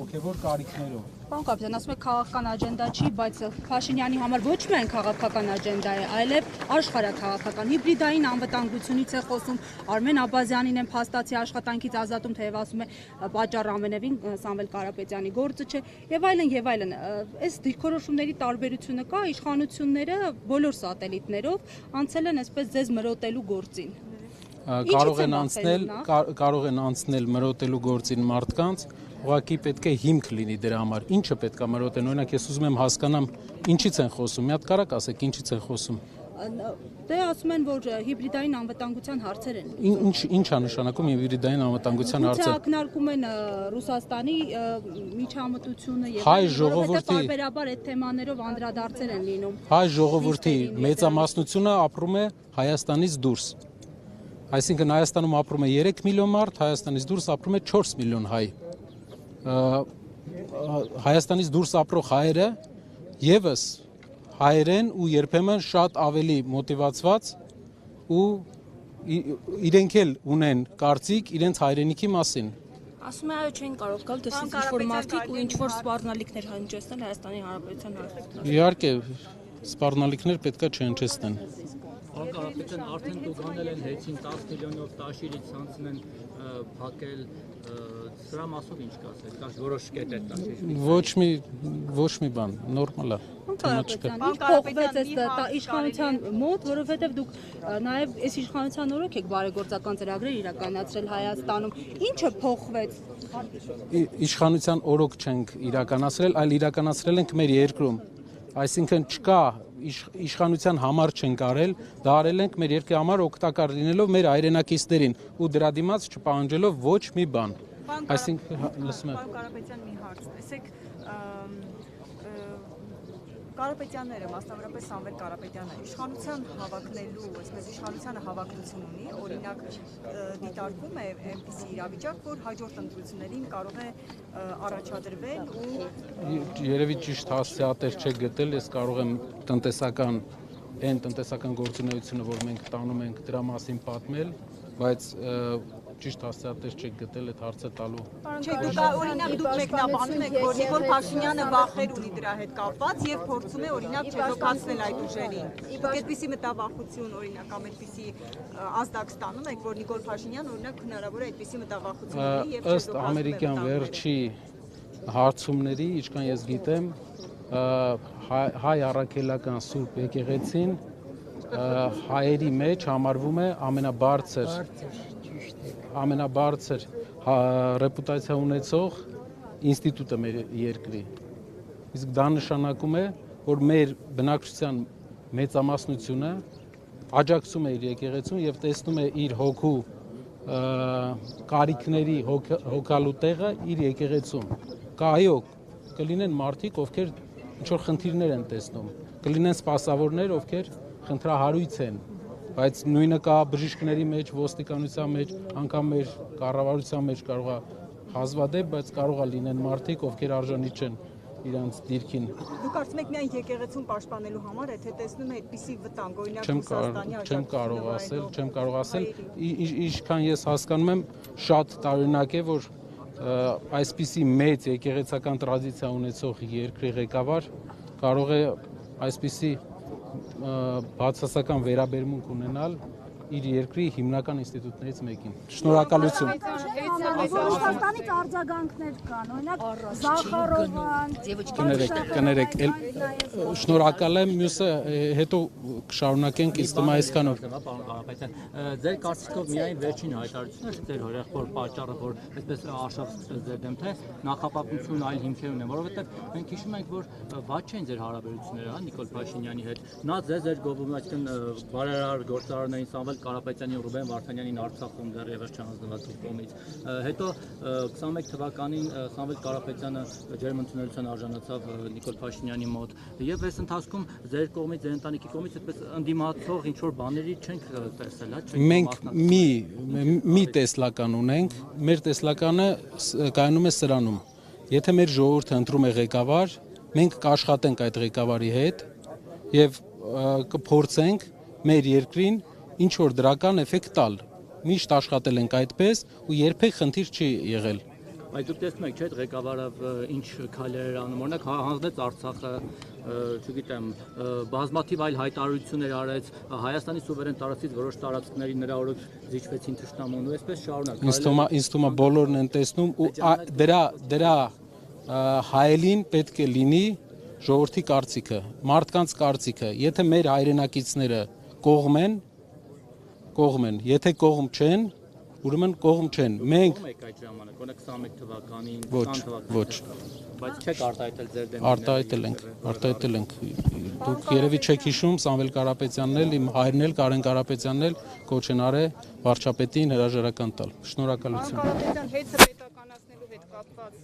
հոգևոր կարիքներով։ Պարոն կապիտան, ասում եք քաղաքական աջենդա չի, բայց Փաշինյանի համար ոչ միայն քաղաքական աջենդա է, այլև աշխարհաքաղաքական հիբրիդային անվտանգությունից է խոսում, Արմեն Աբազյանին են փաստացի աշխատանքից ազատում, թեև ասում է պատճառը ամենևին Սամվել Կարապետյանի գործը չէ, եւ այլն եւ այլն։ Այս դիրքորոշումների տարբերությունը կա, իշխանությունները բոլոր սատելիտներով անցել են այսպես ձեզ մրոտելու գործին։ Կարող են անցնել մրոտելու գործին մարդկանց, ուղղակի պետք է հիմք լինի դրա համար։ Ինչը պետք է մրոտեն, օրինակ ես ուզում եմ հասկանամ ինչից են խոսում, մի հատ կարակ ասեք ինչից են խոսում։ Դե ասում են, որ հիբրիդային անվտանգության հարցեր են։ Ինչ է նշանակում հիբրիդային անվտանգության հարցեր։ Ակնարկում են Ռուսաստանի միջամտությունը եւ հայ ժողովրդի տարբերաբար այդ թեմաներով անդրադարձեր են լինում։ Հայ ժողովրդի մեծամասնությունը ապրում է Հայաստանից դուրս։ Այսինքն Հայաստանում ապրում է 3 միլիոն մարդ, Հայաստանից դուրս ապրում է 4 միլիոն հայ։ Հայաստանից դուրս ապրող հայերը եւս հայեր են ու երբեմն շատ ավելի մոտիվացված ու իրենք էլ ունեն կարծիք իրենց հայրենիքի մասին։ Ասում է այո չեն կարող գալ դրսից ինչ-որ մարդիկ ու ինչ-որ սպառնալիքներ հնչեցնել Հայաստանի Հանրապետության հարցում։ Իհարկե սպառնալիքներ պետքա չհնչեցնեն։ Պարոն Կարապետյան, արդեն տուգանել են հեծին 10 միլիոնով տաշիրից ցանցն են փակել, սրա մասով ինչ կասեք, կաս որոշ կետ է տաշիր։ Ոչ մի բան, նորմալ է։ Ինչ փոխվեց այս իշխանության մոտ, որովհետև դուք նաև այս իշխանության օրոք եք բարեգործական ծրագրեր իրականացրել Հայաստանում։ Ինչը փոխվեց։ Իշխանության օրոք չենք իրականացրել, այլ իրականացրել ենք մեր երկրում։ Այսինքն չկա իշխանության համար չենք արել, դա արել ենք մեր երկրի համար օգտակար լինելով մեր հայրենակիցներին ու դրա դիմաց չպահանջելով ոչ մի բան։ Այսինքն լսում եք։ Պարոն Կարապետյան, մի հարց, տեսեք, Կարապետյանները, մասնավորապես Սամվել Կարապետյանը, իշխանության հավակնելու, այսպես իշխանությանը հավակնություն ունի, օրինակ դիտարկվում է այնպիսի իրավիճակ, որ հաջորդ ընտրություններին կարող է առաջադրվել ու երևի ճիշտ հասցեատեր չեք գտել, ես կարող եմ տնտեսական գործունեությունը, որ մենք տանում ենք դրա մասին պատմել, բայց ճիշտ հասցեատեր չեք գտել այդ հարցը տալու։ Չէ, օրինակ դուք մեկնաբանում եք, որ Նիկոլ Փաշինյանը վախեր ունի դրա հետ կապված եւ փորձում է օրինակ չեզոքացնել այդ ուժերին։ Դուք այդպիսի մտավախություն օրինակ կամ այդպիսի ազդակ ստանում եք, որ Նիկոլ Փաշինյանը օրինակ հնարավոր է այդպիսի մտավախություն ունի եւ ըստ ամերիկյան վերջի հարցումների, ինչքան ես գիտեմ, հայ առաքելական Սուրբ եկեղեցին հայերի մեջ համարվում է ամենաբարձր ռեպուտացիա ունեցող ինստիտուտը մեր երկրի։ Իսկ դա նշանակում է, որ մեր բնակչության մեծամասնությունը աջակցում է իր եկեղեցուն եւ տեսնում է իր հոգու կարիքների հոգալու տեղը իր եկեղեցում։ Այո, կլինեն մարդիկ, ովքեր ինչ-որ խնդիրներ են տեսնում, կլինեն սպասավորներ, ովքեր խնդրահարույց են, բայց նույնը կա բժիշկների մեջ, ոստիկանության մեջ, անգամ մեր կառավարության մեջ կարող է հազվադեպ, բայց կարող է լինեն մարդիկ, ովքեր արժանի չեն իրանց դիրքին։ Դուք կարծում եք միայն եկեղեցուն պաշտպանելու համար, եթե տեսնում եք այդպիսի վտանգ, օրինակ չեմ կարող ասել, ինչքան ես հասկանում եմ, շատ տարօրինակ է, որ այսպիսի մեծ եկեղեցական տրադիցիա ունեցող երկրի ղեկավար կարող է այսպիսի բացասական վերաբերմունք ունենալ իր երկրի հիմնական ինստիտուտներից մեկին։ Շնորհակալություն։ Ռուսաստանից արձագանքներ կան, օրինակ Զախարովան, կներեք, շնորհակալ եմ, մյուսը հետո կշարունակենք, ինձ թվում է այսքանով։ Պարոն Կարապետյան, ձեր կարծիքով միայն վերջին հայտարարությունը չէ ձեր հորեղբոր պատճառը, որ այսպես արշավ սկսեց ձեր դեմ, թե նախապատմություն այլ հիմքեր ունեն, որովհետև մենք հիշում ենք, որ բաց չեն ձեր հարաբերությունները, Նիկոլ Փաշինյանի հետ։ Նա ձեր գովում, այսինքն բարերար գործարարներին Սամվել Կարապետյանի ու Ռուբեն Վարդանյանին Արցախում դեռևս չհանձնված կողմից։ Հետո 21 թվականին Սամվել Կարապետյանը ջերմընդունելության արժանացավ Նիկոլ Փաշինյանի մոտ եւ այս ընթացքում ձեր կողմից, ձեր ընտանիքի կողմից այդպես ընդդիմացող ինչ որ բաների չենք տեսել, հա։ Մենք մի տեսլական ունենք, մեր տեսլականը կայանում է սրանում։ Եթե մեր ժողովուրդը ընտրում է ղեկավար, մենք կաշխատենք այդ ղեկավարի հետ եւ կփորձենք մեր երկրին ինչ որ դրական էֆեկտ տալ։ Միշտ աշխատել ենք այդպես ու երբեք խնդիր չի եղել։ Բայց դուք տեսնում եք, չէ՞, ղեկավարը ինչ քայլեր էր անում, օրինակ հանձնեց Արցախը, չգիտեմ, բազմաթիվ այլ հայտարարություններ արեց, Հայաստանի սուվերեն տարածքից որոշ տարածքների նրա օրոք զիջվեցին թշնամուն ու այսպես շարունակ։ Ինձ թվում է բոլորն են տեսնում ու դրա հայելին պետք է լինի ժողովրդի կարծիքը, մարդկանց կարծիքը, եթե մեր հայրենակիցները կողմ են, եթե կողմ չեն, ուրեմն կողմ չեն։ Մենք եք այդ ժամանակ, օրինակ 21 թվականին, ոչ, 20 թվականին։ ոչ։ Բայց չեք արտահայտել ձեր դեմ։ Արտահայտել ենք։ Դուք երևի չեք հիշում, Սամվել Կարապետյանն էլ, իմ հայրն էլ, Կարեն Կարապետյանն էլ կոչ են արել վարչապետին հրաժարական տալ։ Շնորհակալություն։ Կարապետյան հեծը պետականացնելու հետ կապված